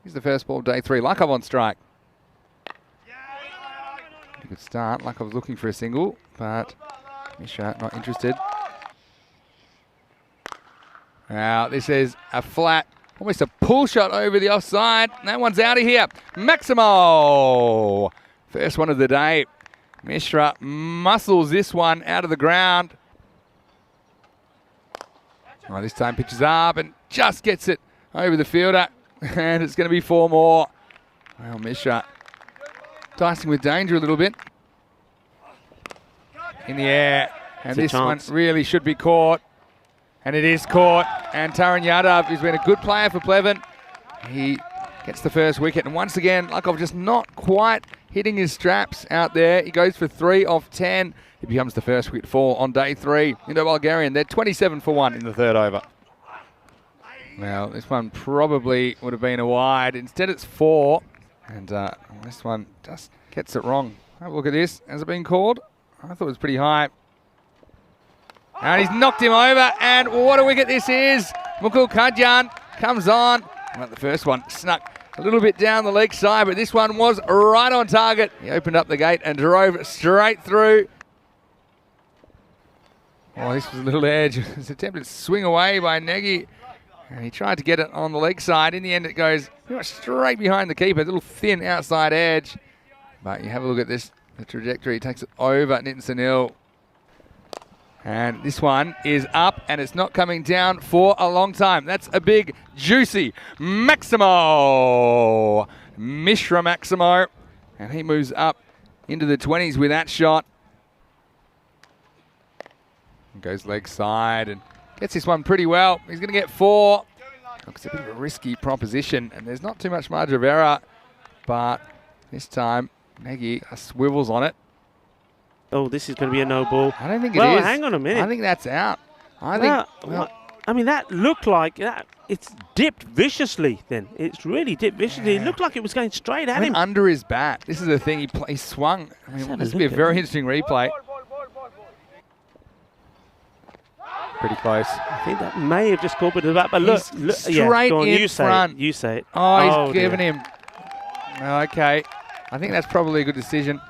Here's the first ball of day 3. Lakov on strike. Good start. Lakov's looking for a single, but Mishra not interested. Now, this is a flat, almost a pull shot over the offside. That one's out of here. Maximo! First one of the day. Mishra muscles this one out of the ground. Oh, this time pitches up and just gets it over the fielder. And it's going to be 4 more. Well, Mishra dicing with danger a little bit. In the air. And this one really should be caught. And it is caught. And Taran Yadav has been a good player for Pleven. He gets the first wicket. And once again, Lakov just not quite hitting his straps out there. He goes for 3 off 10. He becomes the first wicket fall on day 3. Indo-Bulgarian, they're 27 for 1 in the 3rd over. Well, this one probably would have been a wide. Instead, it's 4. And this one just gets it wrong. Have a look at this. Has it been called? I thought it was pretty high. And he's knocked him over. And what a wicket this is. Mukul Kadjan comes on. Well, the first one snuck a little bit down the leg side, but this one was right on target. He opened up the gate and drove straight through. Oh, this was a little edge. It was attempted to swing away by Negi. And he tried to get it on the leg side. In the end, it goes pretty much straight behind the keeper. A little thin outside edge. But you have a look at this. The trajectory takes it over Nitin Sunil. And this one is up, and it's not coming down for a long time. That's a big, juicy Maximo. Mishra Maximo. And he moves up into the 20s with that shot. And goes leg side and gets this one pretty well. He's going to get 4. Looks a bit of a risky proposition, and there's not too much margin of error. But this time, Negi swivels on it. Oh, this is going to be a no ball. I don't think it is. Well, hang on a minute. I think that's out. I mean, that looked like that. It's dipped viciously. Then it's really dipped viciously. Yeah. It looked like it was going straight at him. Under his bat. This is the thing. He swung. I mean, this would be a very interesting replay. Pretty close. I think that may have just caught it to the bat. But look, straight go on, in you front. Say it. You say it. Oh, he's given him. Okay. I think that's probably a good decision.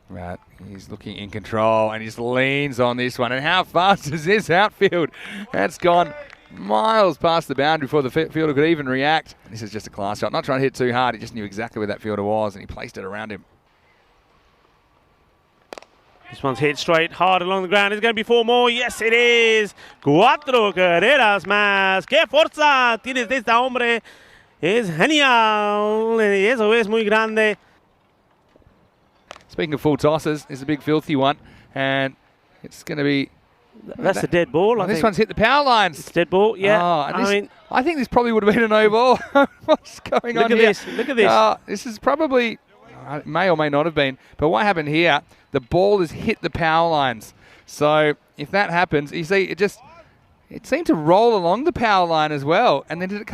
Right, he's looking in control and he just leans on this one. And how fast is this outfield? That's gone miles past the boundary before the fielder could even react. This is just a class shot. Not trying to hit too hard. He just knew exactly where that fielder was and he placed it around him. This one's hit straight hard along the ground. It's going to be 4 more. Yes, it is. 4 carreras más. ¡Qué fuerza tienes de este hombre! Es genial. Y eso es muy grande. Speaking of full tosses, it's a big filthy one, and it's going to be... That's a dead ball, I think. This one's hit the power lines. It's dead ball, yeah. Oh, I think this probably would have been a no ball. What's going on here? Look at this. This is probably... It may or may not have been, but what happened here, the ball has hit the power lines. So if that happens, you see, it seemed to roll along the power line as well, and then it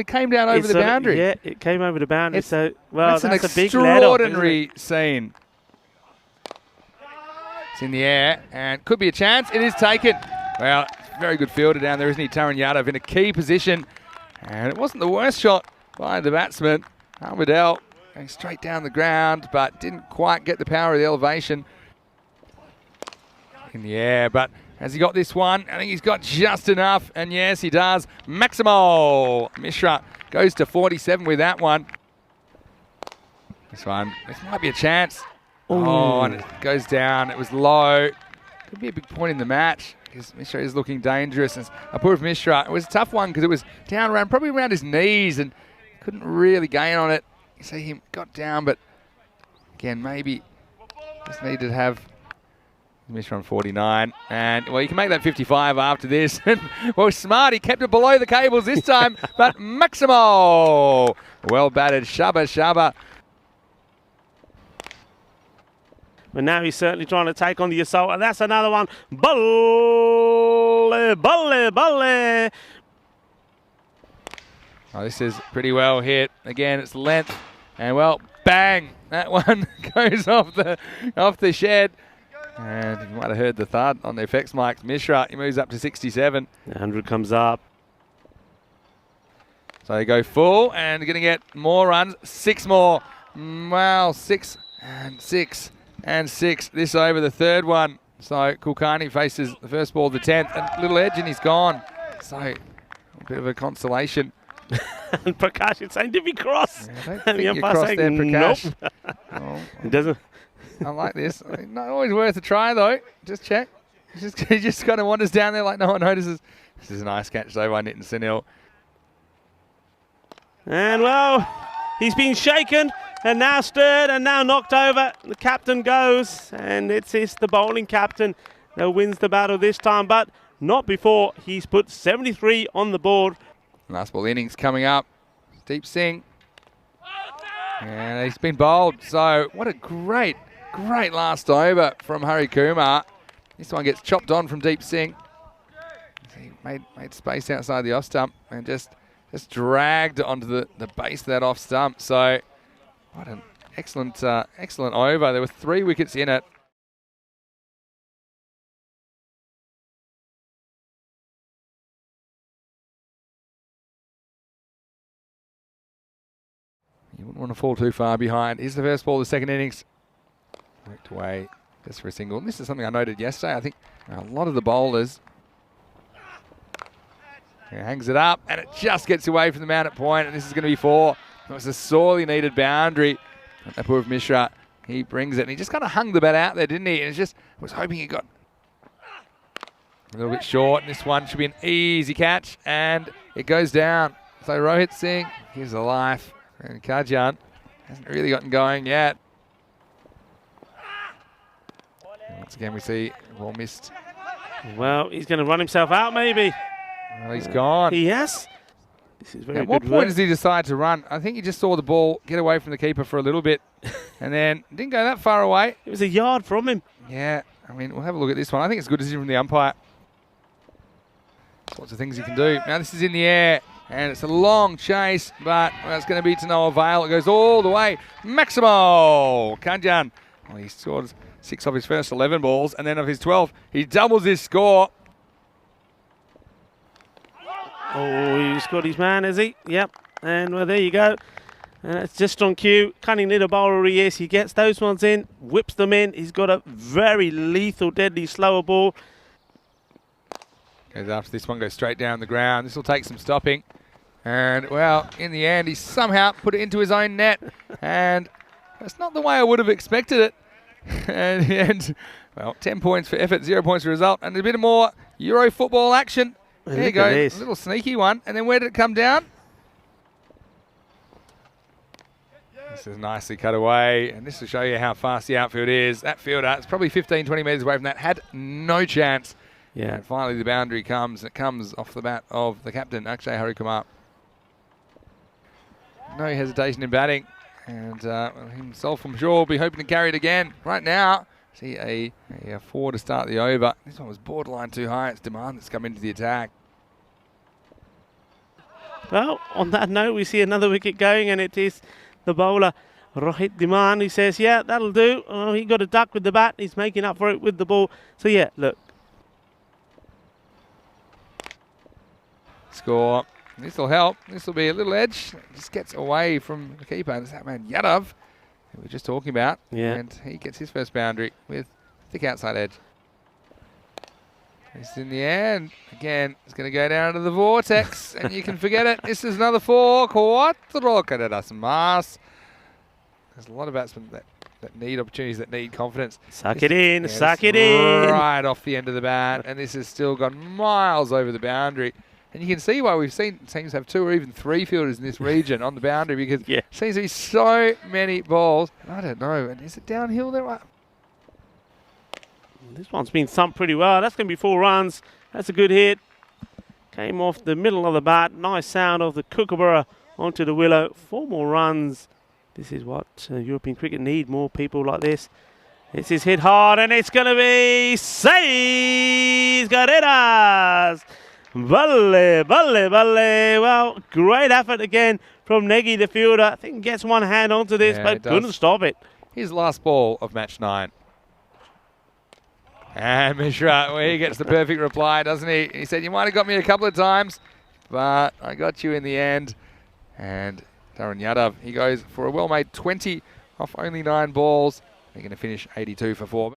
came down over the boundary. Yeah, it came over the boundary. That's a big extraordinary scene. It's in the air, and could be a chance. It is taken. Well, very good fielder down there, isn't he? Taran Yadav in a key position. And it wasn't the worst shot by the batsman. Almadel going straight down the ground, but didn't quite get the power of the elevation. In the air, but has he got this one? I think he's got just enough, and yes, he does. Maximo Mishra goes to 47 with that one. This might be a chance. Ooh. Oh, and it goes down. It was low. Could be a big point in the match because Mishra is looking dangerous. And Apurv Mishra, it was a tough one because it was down around, probably around his knees, and couldn't really gain on it. You see him got down, but again, maybe just needed to have Mishra on 49. And, well, you can make that 55 after this. Well, smart. He kept it below the cables this time, but Maximo. Well batted. Shabba. But now he's certainly trying to take on the assault, and that's another one. Balle. Oh, this is pretty well hit. Again, it's length, and well, bang! That one goes off the shed. And you might have heard the thud on the effects mics. Mishra, he moves up to 67. 100 comes up. So they go full and going to get more runs. 6 more. Wow, 6 and 6 and 6. This over the third one. So Kulkarni faces the first ball of the 10th. And little edge and he's gone. So a bit of a consolation. And Prakash is saying, did we cross? Yeah, I don't think you crossed there, Prakash. Nope. Oh, It doesn't. I like this. Not always worth a try, though. Just check. He just kind of wanders down there like no one notices. This is a nice catch, though, by Nitin Sunil. And, well, he's been shaken and now stirred and now knocked over. The captain goes, and it's the bowling captain that wins the battle this time, but not before he's put 73 on the board. Last ball innings coming up. Deep Singh. And he's been bowled. So what a great last over from Hari Kumar. This one gets chopped on from Deep Singh. He made space outside the off stump and just dragged onto the base of that off stump. So what an excellent over. There were 3 wickets in it. You wouldn't want to fall too far behind. Here's the first ball of the second innings. Worked away just for a single. And this is something I noted yesterday. I think a lot of the bowlers hangs it up and it just gets away from the man at point, and this is going to be 4. It was a sorely needed boundary. Apurv Mishra, he brings it and he just kind of hung the bat out there, didn't he? And it's just, I was hoping he got a little bit short, and this one should be an easy catch, and it goes down. So Rohit Singh gives a life. And Kajan hasn't really gotten going yet. And once again, we see ball missed. Well, he's going to run himself out, maybe. Well, he's gone. Yes. This is very At good what point work. does he decide to run? I think he just saw the ball get away from the keeper for a little bit, and then didn't go that far away. It was a yard from him. Yeah, I mean, we'll have a look at this one. I think it's a good decision from the umpire. Lots of things he can do. Now this is in the air. And it's a long chase, but it's going to be to no avail. It goes all the way. Maximo Kanjan. Well, he scored 6 of his first 11 balls, and then of his 12, he doubles his score. Oh, he's got his man, has he? Yep. And well, there you go. And it's just on cue. Cunning little bowler he is. He gets those ones in, whips them in. He's got a very lethal, deadly slower ball. Goes after this one, goes straight down the ground. This will take some stopping. And, well, in the end, he somehow put it into his own net. And that's not the way I would have expected it. And in the end, well, 10 points for effort, 0 points for result. And a bit more Euro football action. There you go, a little sneaky one. And then where did it come down? This is nicely cut away. And this will show you how fast the outfield is. That fielder, it's probably 15, 20 metres away from that, had no chance. Yeah. And finally the boundary comes. It comes off the bat of the captain, Akshay Harikumar. No hesitation in batting. And himself, I'm sure, will be hoping to carry it again. Right now, see a 4 to start the over. This one was borderline too high. It's Demand that's come into the attack. Well, on that note, we see another wicket going, and it is the bowler, Rohit Demand, who says, yeah, that'll do. Oh, he got a duck with the bat. He's making up for it with the ball. So, yeah, look. Score. This will help. This will be a little edge. Just gets away from the keeper. And it's that man Yadav who we were just talking about. Yeah. And he gets his first boundary with thick outside edge. It's in the air. And again, it's going to go down to the vortex. And you can forget it. This is another 4. Cuatro carreras más. There's a lot of batsmen that need opportunities, that need confidence. Suck it in. Suck it in. Right off the end of the bat. And this has still gone miles over the boundary. And you can see why we've seen teams have 2 or even 3 fielders in this region on the boundary, because it seems to be so many balls. I don't know. And is it downhill there? This one's been thumped pretty well. That's going to be 4 runs. That's a good hit. Came off the middle of the bat. Nice sound of the Kookaburra onto the willow. 4 more runs. This is what European cricket need, more people like this. This is hit hard, and it's going to be 6 carreras. Balle, balle, balle. Well, great effort again from Negi, the fielder. I think gets one hand onto this, but couldn't stop it. His last ball of match 9. And Mishra, well, he gets the perfect reply, doesn't he? He said, you might have got me a couple of times, but I got you in the end. And Darren Yadav, he goes for a well-made 20 off only 9 balls. They're going to finish 82 for 4.